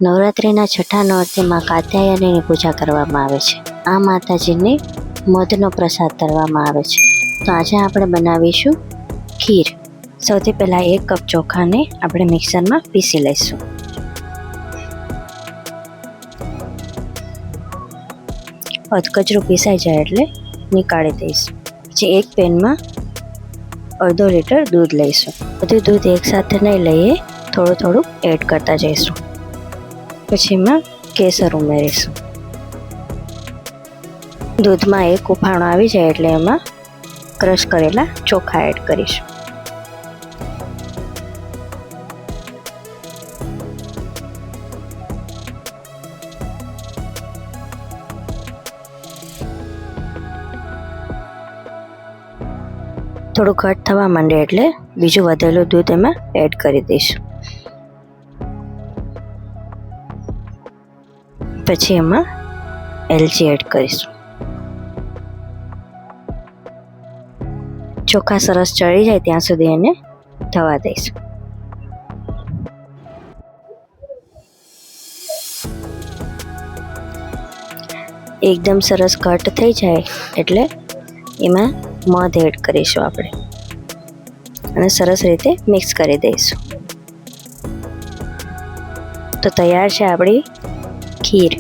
નવરાત્રિના છઠ્ઠા નોરતે માં કાત્યાયનીની પૂજા કરવામાં આવે છે. આ માતાજીને મધનો પ્રસાદ ધરવામાં આવે છે. તો આજે આપણે બનાવીશું ખીર. સૌથી પહેલાં 1 કપ ચોખાને આપણે મિક્સરમાં પીસી લઈશું. અધકચરું પીસાઈ જાય એટલે નીકાળી દઈશું. પછી એક પેનમાં અડધો લીટર દૂધ લઈશું. બધું દૂધ એકસાથે નહીં લઈએ, થોડું થોડું એડ કરતા જઈશું. પછી એમાં કેસર ઉમેરીશું. દૂધમાં એક ઉફાણો આવી જાય એટલે એમાં ક્રશ કરેલા ચોખા એડ કરીશું. થોડું ઘટ થવા માંડે એટલે બીજું વધેલું દૂધ એમાં એડ કરી દઈશું. પછી એમાં એલચી એડ કરીશું. ચોખા સરસ ચડી જાય ત્યાં સુધી એને થવા દઈશું. એકદમ સરસ ઘટ થઈ જાય એટલે એમાં મધ એડ કરીશું આપણે અને સરસ રીતે મિક્સ કરી દઈશું. તો તૈયાર છે આપણી ખીર.